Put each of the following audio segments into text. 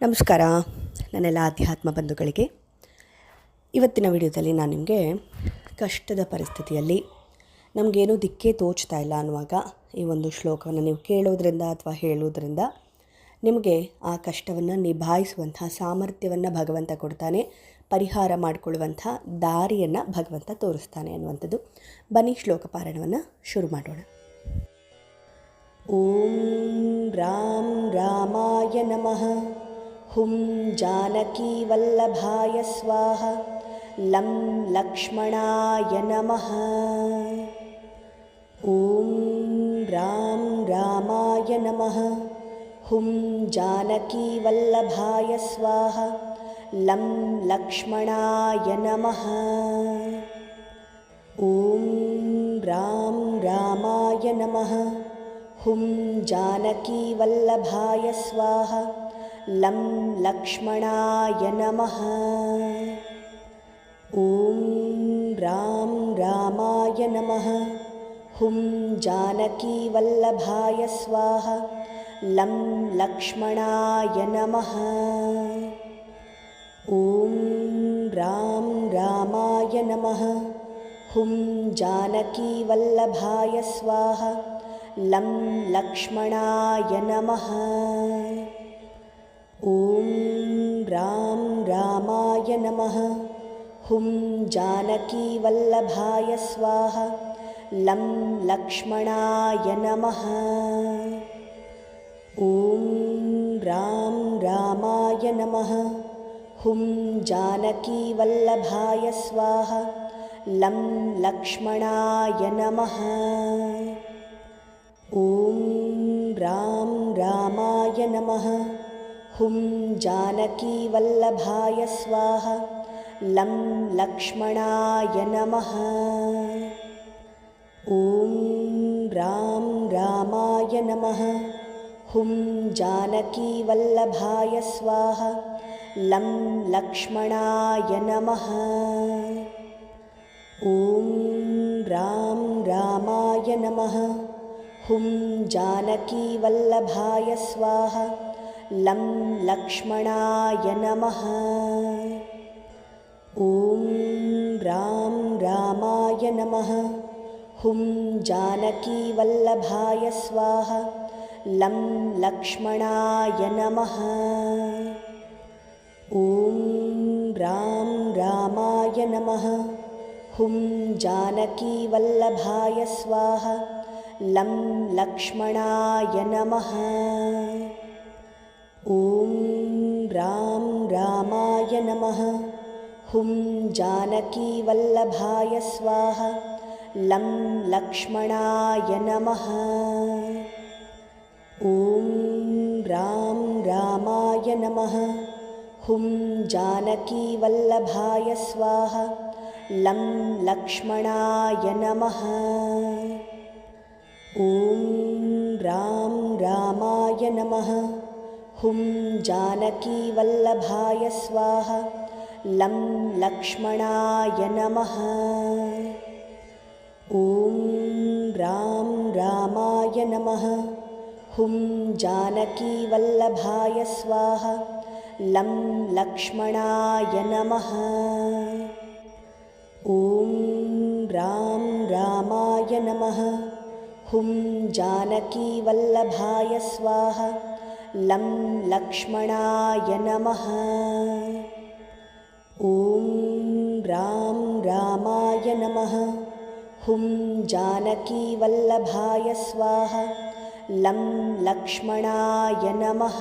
ನಮಸ್ಕಾರ ನನ್ನೆಲ್ಲ ಆಧ್ಯಾತ್ಮ ಬಂಧುಗಳಿಗೆ. ಇವತ್ತಿನ ವಿಡಿಯೋದಲ್ಲಿ ನಾನು ನಿಮಗೆ ಕಷ್ಟದ ಪರಿಸ್ಥಿತಿಯಲ್ಲಿ ನಮಗೇನೂ ದಿಕ್ಕೇ ತೋಚ್ತಾ ಇಲ್ಲ ಅನ್ನುವಾಗ ಈ ಒಂದು ಶ್ಲೋಕವನ್ನು ನೀವು ಕೇಳೋದ್ರಿಂದ ಅಥವಾ ಹೇಳೋದ್ರಿಂದ ನಿಮಗೆ ಆ ಕಷ್ಟವನ್ನು ನಿಭಾಯಿಸುವಂಥ ಸಾಮರ್ಥ್ಯವನ್ನು ಭಗವಂತ ಕೊಡ್ತಾನೆ, ಪರಿಹಾರ ಮಾಡಿಕೊಳ್ಳುವಂಥ ದಾರಿಯನ್ನು ಭಗವಂತ ತೋರಿಸ್ತಾನೆ ಅನ್ನುವಂಥದ್ದು. ಬನ್ನಿ ಶ್ಲೋಕ ಪಾರಾಯಣವನ್ನು ಶುರು ಮಾಡೋಣ. ಓಂ ರಾಮ್ ರಾಮಾಯ ನಮಃ. ಹುಂ ಜಾನಕಿ ವಲ್ಲಭಾಯ ಸ್ವಾಹ. ಲಂ ಲಕ್ಷ್ಮಣಾಯ ನಮಃ. ಓಂ ರಾಮ್ ರಾಮಾಯ ನಮಃ. ಹುಂ ಜಾನಕಿ ವಲ್ಲಭಾಯ ಸ್ವಾಹ. ಲಂ ಲಕ್ಷ್ಮಣಾಯ ನಮಃ. ಓಂ ರಾಮ್ ರಾಮಾಯ ನಮಃ. ಹುಂ ಜಾನಕಿ ವಲ್ಲಭಾಯ ಸ್ವಾಹ. ಲಂ ಲಕ್ಷ್ಮಣಾಯ ನಮಃ. ಓಂ ರಾಮ್ ರಾಮಾಯ ನಮಃ. ಹುಂ ಜಾನಕಿ ವಲ್ಲಭಾಯ ಸ್ವಾಹ. ಲಂ ಲಕ್ಷ್ಮಣಾಯ ನಮಃ. ಓಂ ರಾಮ್ ರಾಮಾಯ ನಮಃ. ಹುಂ ಜಾನಕಿ ವಲ್ಲಭಾಯ ಸ್ವಾಹ. ಲಂ ಲಕ್ಷ್ಮಣಾಯ ನಮಃ. ಓಂ ರಾಮ್ ರಾಮಾಯ ನಮಃ. ಹುಂ ಜಾನಕಿ ವಲ್ಲಭಾಯ ಸ್ವಾಹ. ಲಂ ಲಕ್ಷ್ಮಣಾಯ ನಮಃ. ಓಂ ರಾಮ್ ರಾಮಾಯ ನಮಃ. ಹುಂ ಜಾನಕಿ ವಲ್ಲಭಾಯ ಸ್ವಾಹ. ಲಂ ಲಕ್ಷ್ಮಣಾಯ ನಮಃ. ಓಂ ರಾಮ್ ರಾಮಾಯ ನಮಃ. ಹುಂ ಜಾನಕಿ ವಲ್ಲಭಾಯ ಸ್ವಾಹ. ಲಂ ಲಕ್ಷ್ಮಣಾಯ ನಮಃ. ಓಂ ರಾಮ್ ರಾಮಾಯ ನಮಃ. ಹುಂ ಜಾನಕಿ ವಲ್ಲಭಾಯ ಸ್ವಾಹ. ಲಂ ಲಕ್ಷ್ಮಣಾಯ ನಮಃ. ಓಂ ರಾಮ್ ರಾಮಾಯ ನಮಃ. ಹುಂ ಜಾನಕಿ ವಲ್ಲಭಾಯ ಸ್ವಾಹ. ಲಂ ಲಕ್ಷ್ಮಣಾಯ ನಮಃ. ಓಂ ರಾಮ್ ರಾಮಾಯ ನಮಃ. ಹುಂ ಜಾನಕಿ ವಲ್ಲಭಾಯ ಸ್ವಾಹ. ಲಂ ಲಕ್ಷ್ಮಣಾಯ ನಮಃ. ಓಂ ರಾಮ್ ರಾಮಾಯ ನಮಃ. ಹುಂ ಜಾನಕಿ ವಲ್ಲಭಾಯ ಸ್ವಾಹ. ಲಂ ಲಕ್ಷ್ಮಣಾಯ ನಮಃ. ಓಂ ರಾಮ್ ರಾಮಾಯ ನಮಃ. ಹುಂ ಜಾನಕಿ ವಲ್ಲಭಾಯ ಸ್ವಾಹ. ಲಂ ಲಕ್ಷ್ಮಣಾಯ ನಮಃ. ಓಂ ರಾಮ್ ರಾಮಾಯ ನಮಃ. ಹುಂ ಜಾನಕಿ ವಲ್ಲಭಾಯ ಸ್ವಾಹ. ಲಂ ಲಕ್ಷ್ಮಣಾಯ ನಮಃ. ಓಂ ರಾಮ್ ರಾಮಾಯ ನಮಃ. ಹುಂ ಜಾನಕಿ ವಲ್ಲಭಾಯ ಸ್ವಾಹ. ಲಂ ಲಕ್ಷ್ಮಣಾಯ ನಮಃ. ಓಂ ರಾಮ್ ರಾಮಾಯ ನಮಃ. ಹುಂ ಜಾನಕಿ ವಲ್ಲಭಾಯ ಸ್ವಾಹ. ಲಂ ಲಕ್ಷ್ಮಣಾಯ ನಮಃ. ಓಂ ರಾಮ್ ರಾಮಾಯ ನಮಃ. ಹುಂ ಜಾನಕಿ ವಲ್ಲಭಾಯ ಸ್ವಾಹ. ಲಂ ಲಕ್ಷ್ಮಣಾಯ ನಮಃ. ಓಂ ರಾಮ್ ರಾಮಾಯ ನಮಃ. ಹುಂ ಜಾನಕಿ ವಲ್ಲಭಾಯ ಸ್ವಾಹ. ಲಂ ಲಕ್ಷ್ಮಣಾಯ ನಮಃ.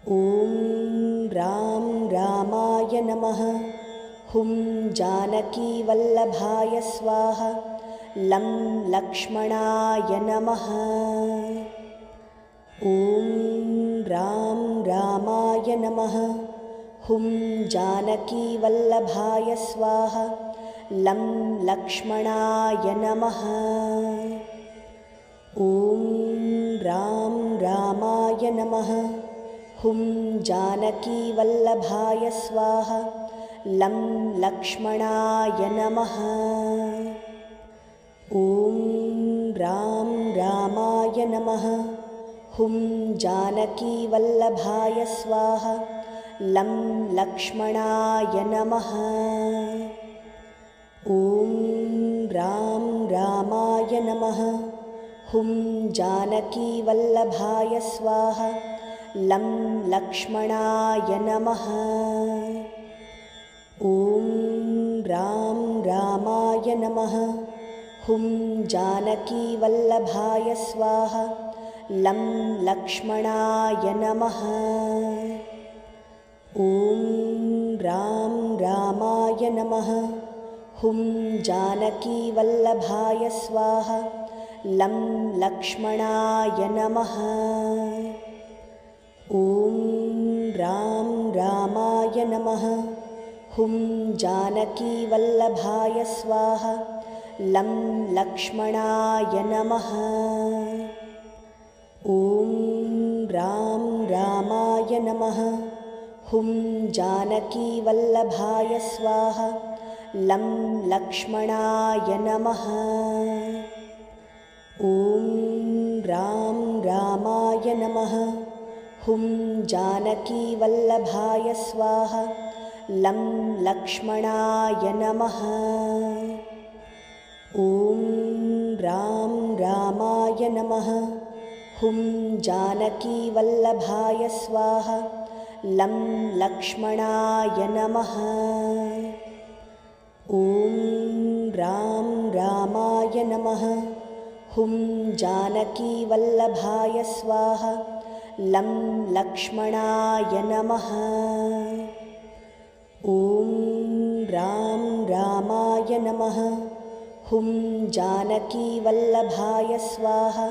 ಓಂ ರಾಮ್ ರಾಮಾಯ ನಮಃ. ಹುಂ ಜಾನಕಿ ವಲ್ಲಭಾಯ ಸ್ವಾಹ. ಲಂ ಲಕ್ಷ್ಮಣಾಯ ನಮಃ. ಓಂ ರಾಮ್ ರಾಮಾಯ ನಮಃ. ಹುಂ ಜಾನಕಿ ವಲ್ಲಭಾಯ ಸ್ವಾಹ. ಲಂ ಲಕ್ಷ್ಮಣಾಯ ನಮಃ. ಓಂ ರಾಮ್ ರಾಮಾಯ ನಮಃ. ಹುಂ ಜಾನಕಿ ವಲ್ಲಭಾಯ ಸ್ವಾಹ. ಲಂ ಲಕ್ಷ್ಮಣಾಯ ನಮಃ. ಓಂ ರಾಮ್ ರಾಮಾಯ ನಮಃ. हुं जानकीवल्लभाय स्वाहा लं लक्ष्मणाय नमः। ॐ रां रामाय नमः। हुं जानकीवल्लभाय स्वाहा लं लक्ष्मणाय नमः। ॐ रां रामाय नमः। हुं जानकीवल्लभाय स्वाहा लं लक्ष्मणाय नमः। ॐ रां रामाय नमः। हुं जानकीवल्लभाय स्वाहा लं लक्ष्मणाय नमः। ॐ रां रामाय नमः। हुं जानकीवल्लभाय स्वाहा लं लक्ष्मणाय नमः। ॐ रां रामाय नमः। हुं जानकीवल्लभाय स्वाहा लं लक्ष्मणाय नमः। ॐ रां रामाय नमः। हुं जानकीवल्लभाय स्वाहा लं लक्ष्मणाय नमः। ॐ रां रामाय नमः। हुं जानकीवल्लभाय स्वाहा लं लक्ष्मणाय नमः। ॐ रां रामाय नमः। हुं जानकीवल्लभाय स्वाहा लं लक्ष्मणाय नमः। ॐ रां रामाय नमः। हुं जानकीवल्लभाय स्वाहा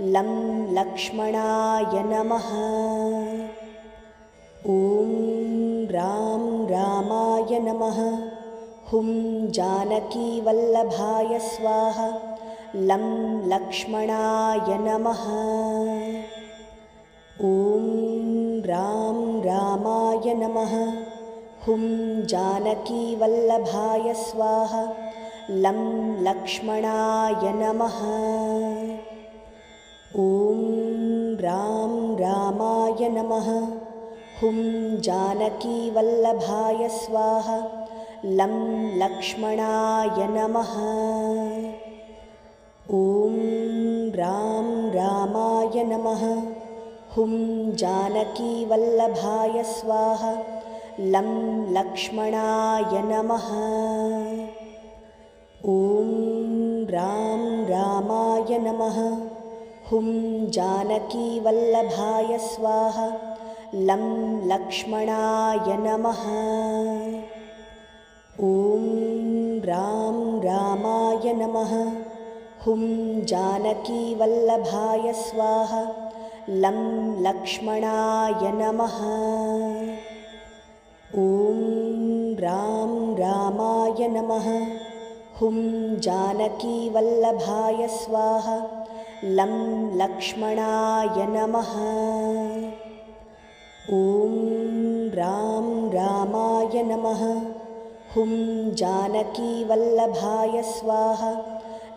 लं लक्ष्मणाय नमः। ॐ रां रामाय नमः। हुं जानकीवल्लभाय स्वाहा लं लक्ष्मणाय नमः। ॐ रां रामाय नमः। हुं जानकीवल्लभाय स्वाहा लं लक्ष्मणाय नमः। ॐ रां रामाय नमः। हुं जानकीवल्लभाय स्वाहा लं लक्ष्मणाय नमः। ॐ रां रामाय नमः। हुं जानकीवल्लभाय स्वाहा लं लक्ष्मणाय नमः। ॐ रां रामाय नमः। हुं जानकीवल्लभाय स्वाहा लं लक्ष्मणाय नमः। ॐ रां रामाय नमः। हुं जानकीवल्लभाय स्वाहा लं लक्ष्मणाय नमः। ॐ रां रामाय नमः। हुं जानकीवल्लभाय स्वाहा लं लक्ष्मणाय नमः। ॐ रां रामाय नमः। हुं जानकीवल्लभाय स्वाहा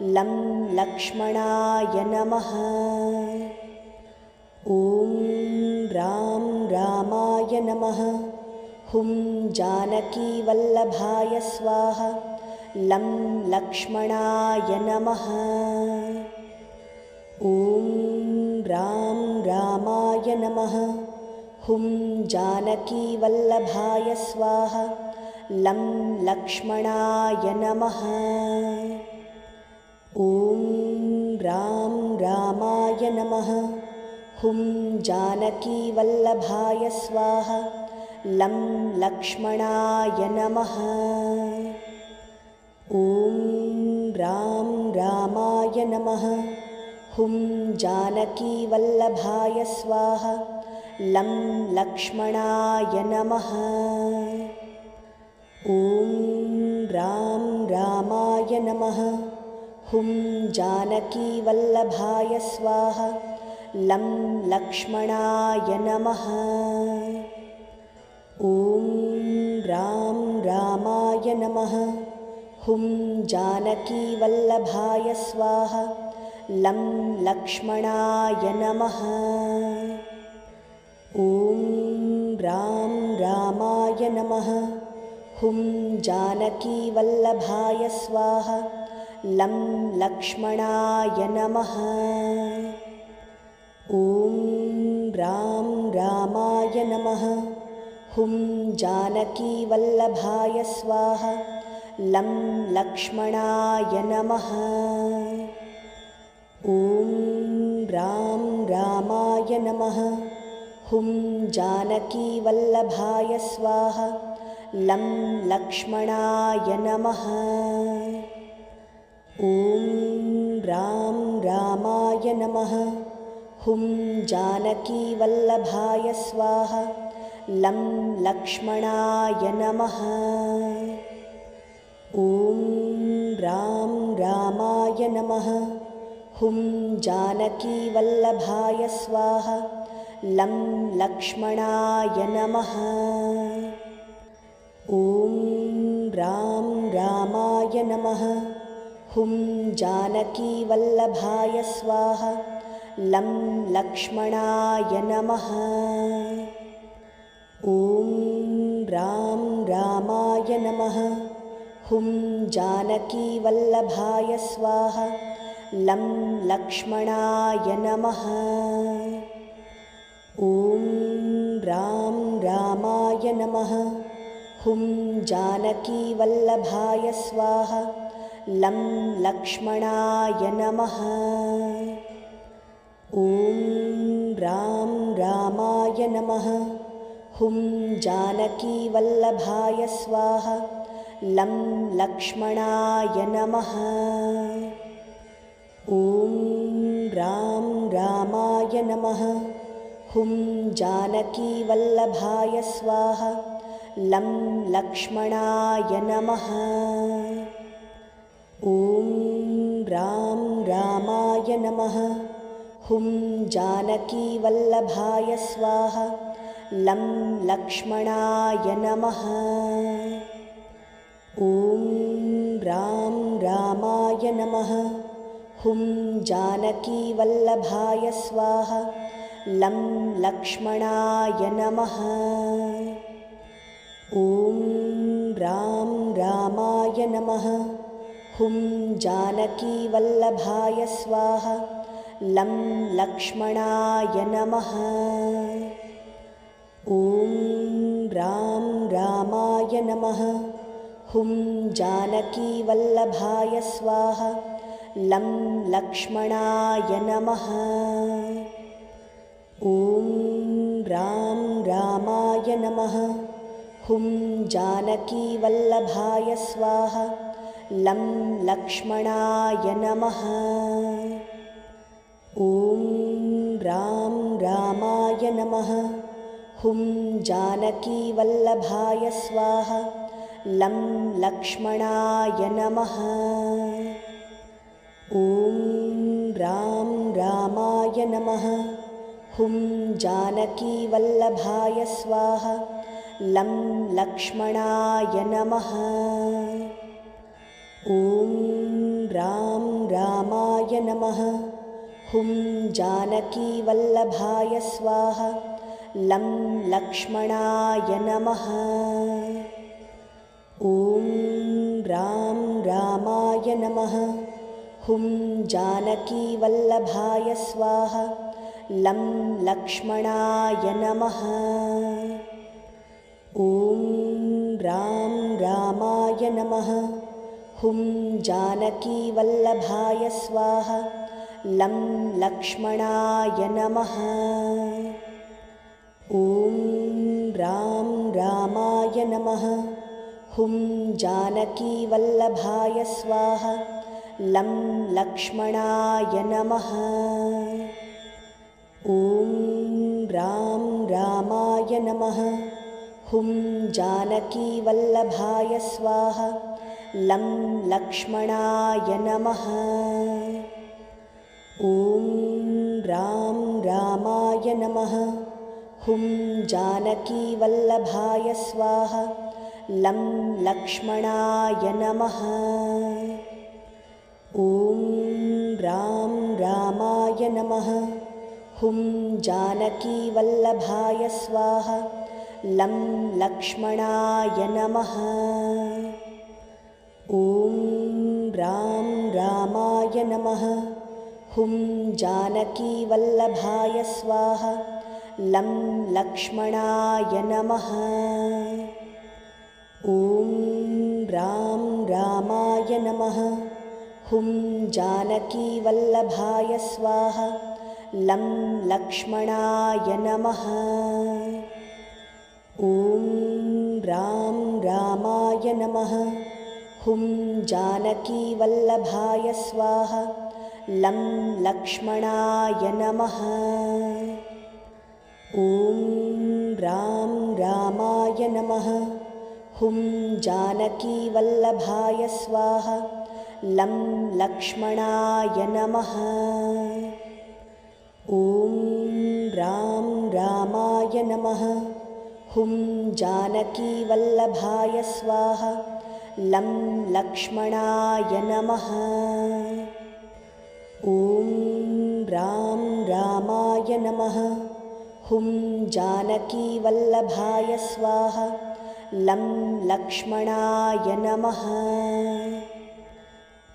लं लक्ष्मणाय नमः। ॐ रां रामाय नमः। हुं जानकीवल्लभाय स्वाहा लं लक्ष्मणाय नमः। ॐ रां रामाय नमः। हुं जानकीवल्लभाय स्वाहा लं लक्ष्मणाय नमः। ॐ रां रामाय नमः। हुं जानकीवल्लभाय स्वाहा लं लक्ष्मणाय नमः। ॐ रां रामाय नमः। हुं जानकीवल्लभाय स्वाहा लं लक्ष्मणाय नमः। ॐ रां रामाय नमः। हुं जानकीवल्लभाय स्वाहा लं लक्ष्मणाय नमः। ॐ रां रामाय नमः। हुं जानकीवल्लभाय स्वाहा लं लक्ष्मणाय नमः। ॐ रां रामाय नमः। हुं जानकीवल्लभाय स्वाहा। लं लक्ष्मणाय नमः। ॐ रां रामाय नमः। हुं जानकीवल्लभाय स्वाहा। लं लक्ष्मणाय नमः। ॐ रां रामाय नमः। हुं जानकीवल्लभाय स्वाहा। लं लक्ष्मणाय नमः। ॐ रां रामाय नमः। हुं जानकीवल्लभाय स्वाहा। लं लक्ष्मणाय नमः। ॐ रां रामाय नमः। हुं जानकीवल्लभाय स्वाहा। लं लक्ष्मणाय नमः। ॐ रां रामाय नमः। हुं जानकीवल्लभाय स्वाहा। लं लक्ष्मणाय नमः। ॐ रां रामाय नमः। हुं जानकीवल्लभाय स्वाहा। लं लक्ष्मणाय नमः। ॐ रां रामाय नमः। हुं जानकीवल्लभाय स्वाहा। लं लक्ष्मणाय नमः। ॐ रां रामाय नमः। हुं जानकीवल्लभाय स्वाहा। लं लक्ष्मणाय नमः। ॐ रां रामाय नमः। हुं जानकीवल्लभाय स्वाहा। लं लक्ष्मणाय नमः। ॐ रां रामाय नमः। हुं जानकीवल्लभाय स्वाहा। लं लक्ष्मणाय नमः। ॐ रां रामाय नमः। हुं जानकीवल्लभाय स्वाहा। लं लक्ष्मणाय नमः। ॐ रां रामाय नमः। हुं जानकीवल्लभाय स्वाहा। लं लक्ष्मणाय नमः। ॐ रां रामाय नमः। हुं जानकीवल्लभाय स्वाहा। लं लक्ष्मणाय नमः। ॐ रां रामाय नमः। हुं जानकीवल्लभाय स्वाहा। लं लक्ष्मणाय नमः। ॐ रां रामाय नमः। हुं जानकीवल्लभाय स्वाहा। लं लक्ष्मणाय नमः। ॐ रां रामाय नमः। हुं जानकीवल्लभाय स्वाहा। लं लक्ष्मणाय नमः। ॐ रां रामाय नमः। हुं जानकीवल्लभाय स्वाहा। लं लक्ष्मणाय नमः। ॐ रां रामाय नमः। हुं जानकीवल्लभाय स्वाहा। लं लक्ष्मणाय नमः। ॐ रां रामाय नमः। हुं जानकीवल्लभाय स्वाहा। लं लक्ष्मणाय नमः। ॐ रां रामाय नमः। हुं जानकीवल्लभाय स्वाहा। लं लक्ष्मणाय नमः। ॐ रां रामाय नमः। हुं जानकीवल्लभाय स्वाहा। लं लक्ष्मणाय नमः। ॐ रां रामाय नमः। हुं जानकीवल्लभाय स्वाहा। लं लक्ष्मणाय नमः। ॐ राम रामाय नमः। हुं जानकीवल्लभाय स्वाहा। लं लक्ष्मणाय नमः। ॐ राम रामाय नमः। हुं जानकीवल्लभाय स्वाहा। लं लक्ष्मणाय नमः। ॐ राम रामाय नमः। हुं जानकीवल्लभाय स्वाहा। लं लक्ष्मणाय नमः। ॐ राम रामाय नमः। हुं जानकीवल्लभाय स्वाहा। लं लक्ष्मणाय नमः। ॐ राम रामाय नमः। हुं जानकीवल्लभाय स्वाहा। लं लक्ष्मणाय नमः। ॐ राम रामाय नमः। हुं जानकीवल्लभाय स्वाहा। लं लक्ष्मणाय नमः। ॐ राम रामाय नमः। हुं जानकीवल्लभाय स्वाहा। लं लक्ष्मणाय नमः।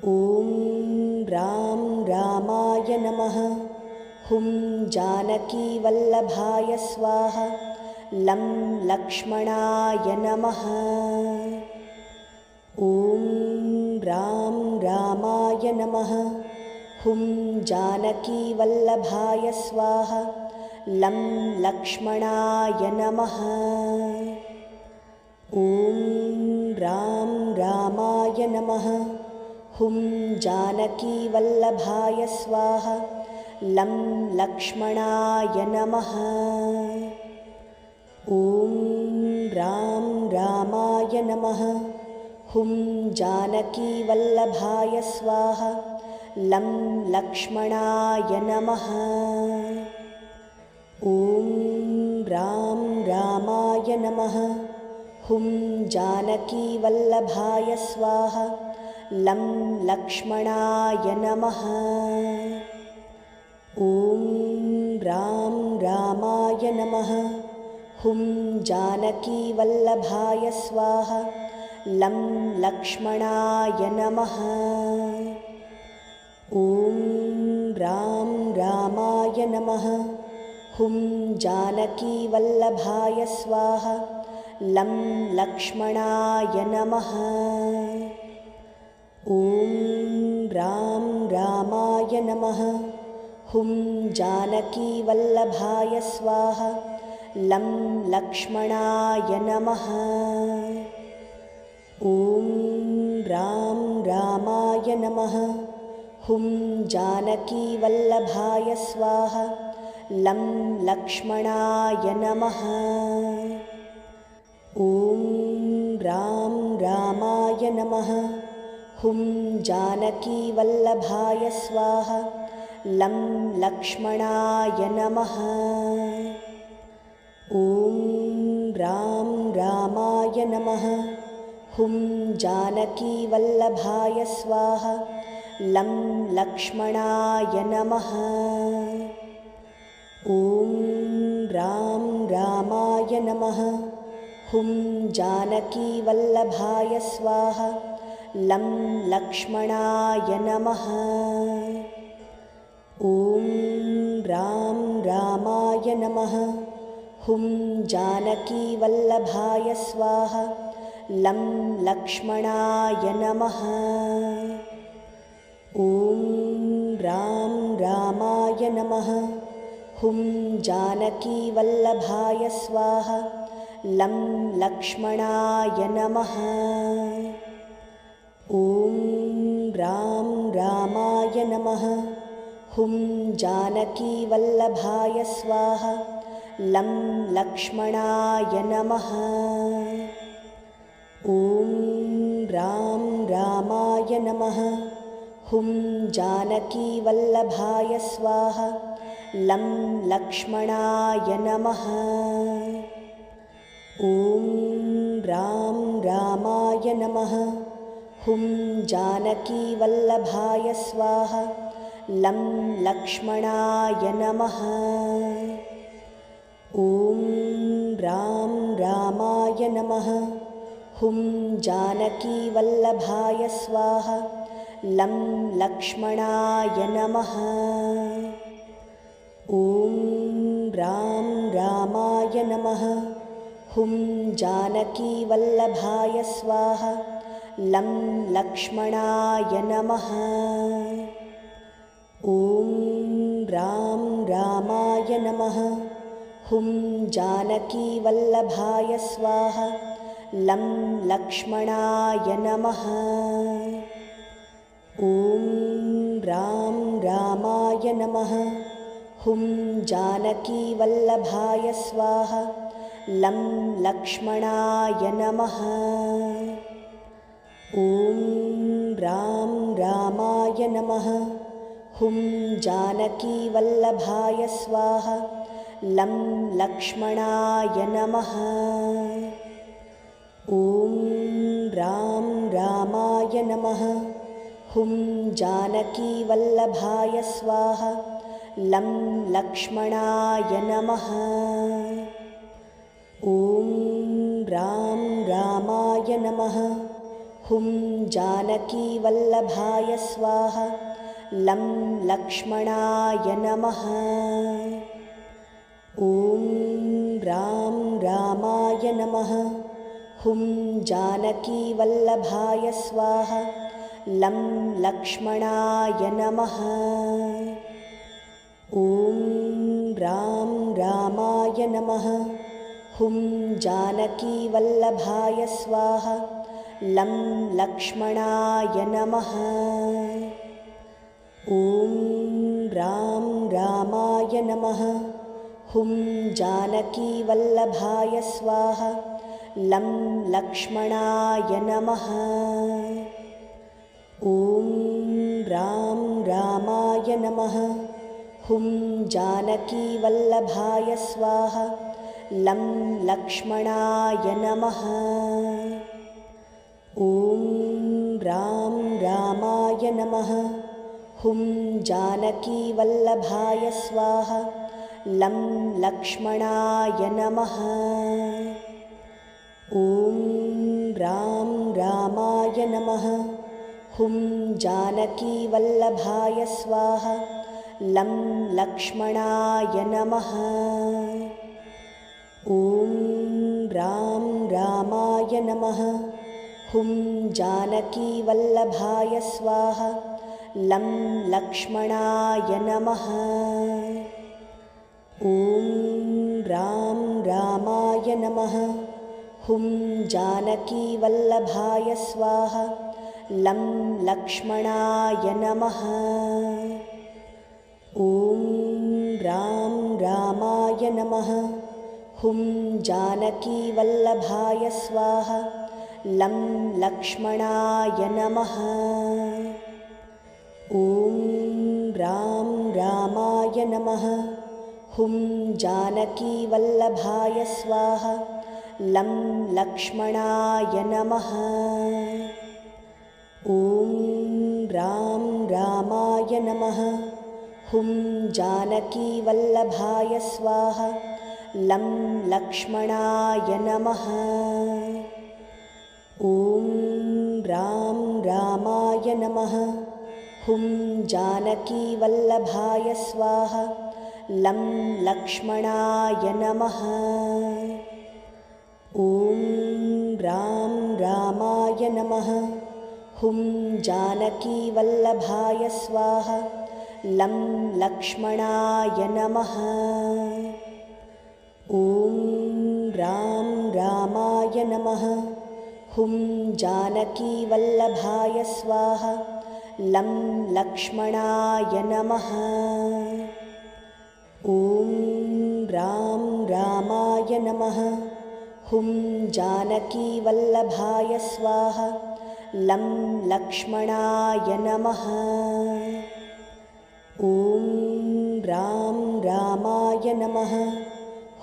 ॐ राम रामाय नमः। हुं जानकीवल्लभाय स्वाहा। लं लक्ष्मणाय नमः। ॐ राम रामाय नमः। हुं जानकीवल्लभाय स्वाहा। लं लक्ष्मणाय नमः। ॐ राम रामाय नमः। हुं जानकीवल्लभाय स्वाहा। लं लक्ष्मणाय नमः। ॐ राम रामाय नमः। हुं जानकीवल्लभाय स्वाहा। लं लक्ष्मणाय नमः। ॐ राम रामाय नमः। हुं जानकीवल्लभाय स्वाहा। लं लक्ष्मणाय नमः। ॐ राम रामाय नमः। हुं जानकीवल्लभाय स्वाहा। लं लक्ष्मणाय नमः। ॐ राम रामाय नमः। हुं जानकीवल्लभाय स्वाहा। लं लक्ष्मणाय नमः। ॐ राम रामाय नमः। हुं जानकीवल्लभाय स्वाहा। लं लक्ष्मणाय नमः। ॐ राम रामाय नमः। हुं जानकीवल्लभाय स्वाहा। लं लक्ष्मणाय नमः। ॐ राम रामाय नमः। हुं जानकीवल्लभाय स्वाहा। लं लक्ष्मणाय नमः। ॐ राम रामाय नमः। हुं जानकीवल्लभाय स्वाहा। लं लक्ष्मणाय नमः। ॐ राम रामाय नमः। हुं जानकीवल्लभाय स्वाहा। लं लक्ष्मणाय नमः। ॐ राम रामाय नमः। हुं जानकीवल्लभाय स्वाहा। लं लक्ष्मणाय नमः। ॐ राम रामाय नमः। हुं जानकीवल्लभाय स्वाहा। लं लक्ष्मणाय नमः। ॐ राम रामाय नमः। हुं जानकीवल्लभाय स्वाहा। लं लक्ष्मणाय नमः। ॐ राम रामाय नमः। हुं जानकीवल्लभाय स्वाहा। लं लक्ष्मणाय नमः। ॐ राम रामाय नमः। हुं जानकीवल्लभाय स्वाहा। लं लक्ष्मणाय नमः। ॐ रां रामाय नमः। हुं जानकीवल्लभाय स्वाहा। लं लक्ष्मणाय नमः। ॐ रां रामाय नमः। हुं जानकीवल्लभाय स्वाहा। लं लक्ष्मणाय नमः। ॐ रां रामाय नमः। हुं जानकीवल्लभाय स्वाहा। लं लक्ष्मणाय नमः। ॐ रां रामाय नमः। हुं जानकीवल्लभाय स्वाहा। लं लक्ष्मणाय नमः। ॐ रां रामाय नमः। हुं जानकीवल्लभाय स्वाहा। लं लक्ष्मणाय नमः। ॐ रां रामाय नमः। हुं जानकीवल्लभाय स्वाहा। लं लक्ष्मणाय नमः। ॐ रां रामाय नमः। हुं जानकीवल्लभाय स्वाहा। लं लक्ष्मणाय नमः। ॐ रां रामाय नमः। हुं जानकीवल्लभाय स्वाहा। लं लक्ष्मणाय नमः। ॐ रां रामाय नमः। हुं जानकीवल्लभाय स्वाहा। लं लक्ष्मणाय नमः। ॐ रां रामाय नमः। हुं जानकीवल्लभाय स्वाहा। लं लक्ष्मणाय नमः। ॐ रां रामाय नमः। हुं जानकीवल्लभाय स्वाहा। लं लक्ष्मणाय नमः। ॐ रां रामाय नमः। हुं जानकीवल्लभाय स्वाहा। लं लक्ष्मणाय नमः। ॐ रां रामाय नमः। हुं जानकीवल्लभाय स्वाहा। लं लक्ष्मणाय नमः। ॐ रां रामाय नमः। हुं जानकीवल्लभाय स्वाहा। लं लक्ष्मणाय नमः। ॐ रां रामाय नमः। हुं जानकीवल्लभाय स्वाहा। लं लक्ष्मणाय नमः। ॐ रां रामाय नमः। हुं जानकीवल्लभाय स्वाहा। लं लक्ष्मणाय नमः। ॐ रां रामाय नमः। हुं जानकीवल्लभाय स्वाहा। लं लक्ष्मणाय नमः। ॐ रां रामाय नमः। हुं जानकीवल्लभाय स्वाहा। लं लक्ष्मणाय नमः। ॐ रां रामाय नमः। हुं जानकीवल्लभाय स्वाहा। लं लक्ष्मणाय नमः। ॐ रां रामाय नमः। हुं जानकीवल्लभाय स्वाहा। लं लक्ष्मणाय नमः। ॐ रां रामाय नमः। हुं जानकीवल्लभाय स्वाहा। लं लक्ष्मणाय नमः। ॐ रां रामाय नमः। हुं जानकीवल्लभाय स्वाहा। लं लक्ष्मणाय नमः। ॐ रां रामाय नमः।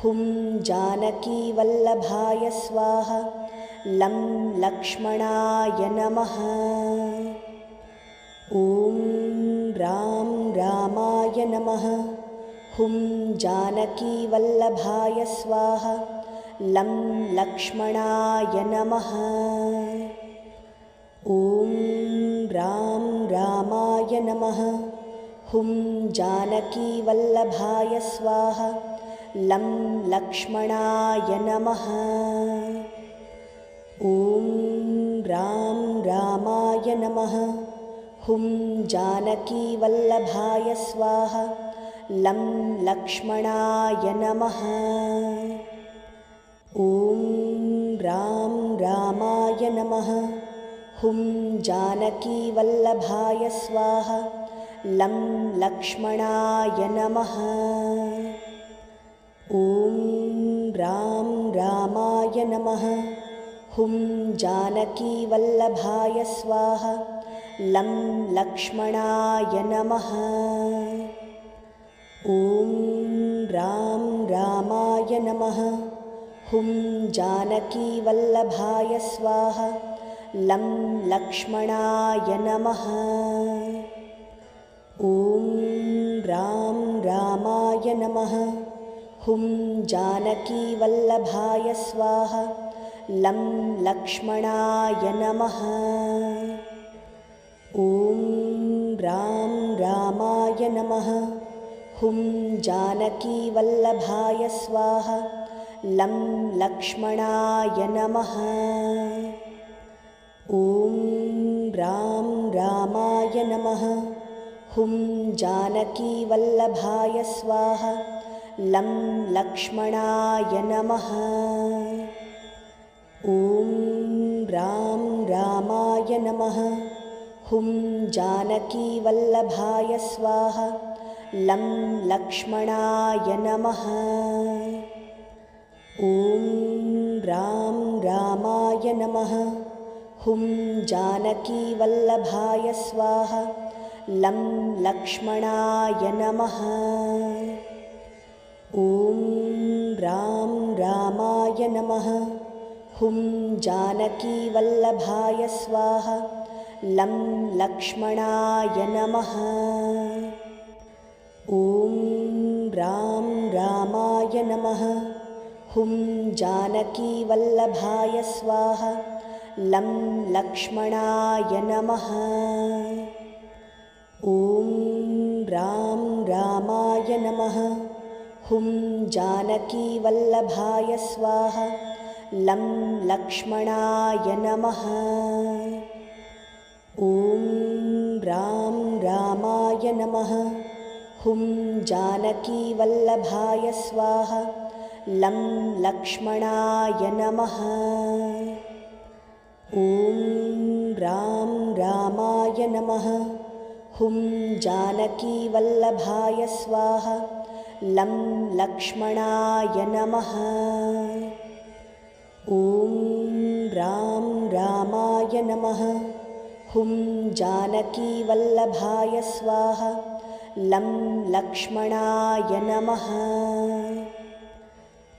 हुं जानकीवल्लभाय स्वाहा। लं लक्ष्मणाय नमः। ॐ राम रामाय नमः। हुं जानकीवल्लभाय स्वाहा। लं लक्ष्मणाय नमः। ॐ राम रामाय नमः। हुं जानकीवल्लभाय स्वाहा। लं लक्ष्मणाय नमः। ॐ राम रामाय नमः। हुं जानकीवल्लभाय स्वाहा। लं लक्ष्मणाय नमः। ॐ राम रामाय नमः। हुं जानकीवल्लभाय स्वाहा। लं लक्ष्मणाय नमः। ॐ राम रामाय नमः। हुं जानकीवल्लभाय स्वाहा। लं लक्ष्मणाय नमः। ॐ राम रामाय नमः। हुं जानकीवल्लभाय स्वाहा। लं लक्ष्मणाय नमः। ॐ राम रामाय नमः। हुं जानकीवल्लभाय स्वाहा। लं लक्ष्मणाय नमः। ॐ राम रामाय नमः। हुं जानकीवल्लभाय स्वाहा। लं लक्ष्मणाय नमः। ॐ राम रामाय नमः। हुं जानकीवल्लभाय स्वाहा। लं लक्ष्मणाय नमः। ॐ राम रामाय नमः। हुं जानकीवल्लभाय स्वाहा। लं लक्ष्मणाय नमः। ॐ राम रामाय नमः। हुं जानकीवल्लभाय स्वाहा। लं लक्ष्मणाय नमः। ॐ राम रामाय नमः। हुं जानकीवल्लभाय स्वाहा। लं लक्ष्मणाय नमः। ॐ राम रामाय नमः। हुं जानकीवल्लभाय स्वाहा। लं लक्ष्मणाय नमः। ॐ राम रामाय नमः। हुं जानकीवल्लभाय स्वाहा। लं लक्ष्मणाय नमः। ॐ राम रामाय नमः। हुं जानकीवल्लभाय स्वाहा। लं लक्ष्मणाय नमः। ॐ राम रामाय नमः। हुं जानकीवल्लभाय स्वाहा। लं लक्ष्मणाय नमः। ॐ राम रामाय नमः। हुं जानकीवल्लभाय स्वाहा। लं लक्ष्मणाय नमः।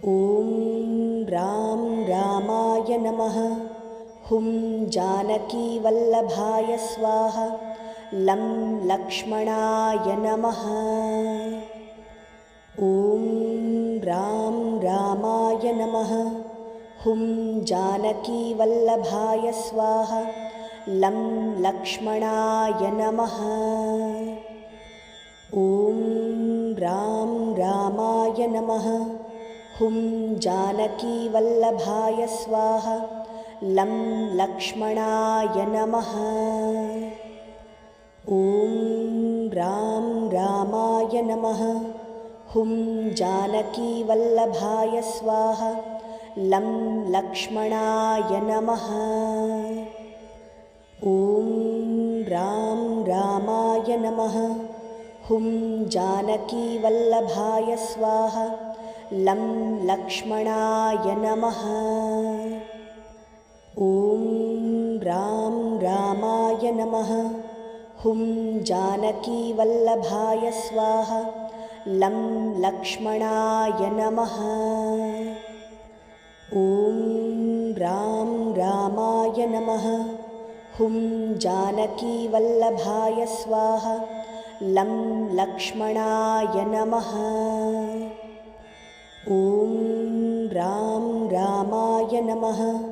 ॐ राम रामाय नमः। हुं जानकीवल्लभाय स्वाहा। लं लक्ष्मणाय नमः। ॐ राम रामाय नमः। हुं जानकीवल्लभाय स्वाहा। लं लक्ष्मणाय नमः। ॐ राम रामाय नमः। हुं जानकीवल्लभाय स्वाहा। लं लक्ष्मणाय नमः। ॐ राम रामाय नमः। हुं जानकीवल्लभाय स्वाहा। लं लक्ष्मणाय नमः। ॐ राम रामाय नमः। हुं जानकीवल्लभाय स्वाहा। लं लक्ष्मणाय नमः। ॐ राम रामाय नमः। हुं जानकीवल्लभाय स्वाहा। लं लक्ष्मणाय नमः। ॐ राम रामाय नमः। हुं जानकीवल्लभाय स्वाहा। लं लक्ष्मणाय नमः। ॐ रां रामाय नमः।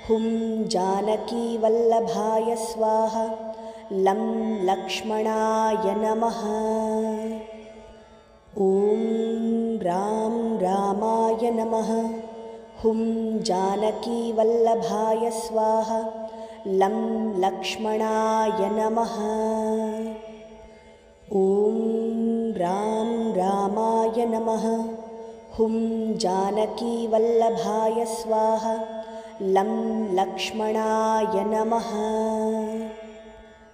हुं जानकीवल्लभाय स्वाहा। लं लक्ष्मणाय नमः। ॐ रां रामाय नमः। हुं जानकीवल्लभाय स्वाहा। लं लक्ष्मणाय नमः। ॐ रां रामाय नमः। हुं जानकीवल्लभाय स्वाहा। लं लक्ष्मणाय नमः।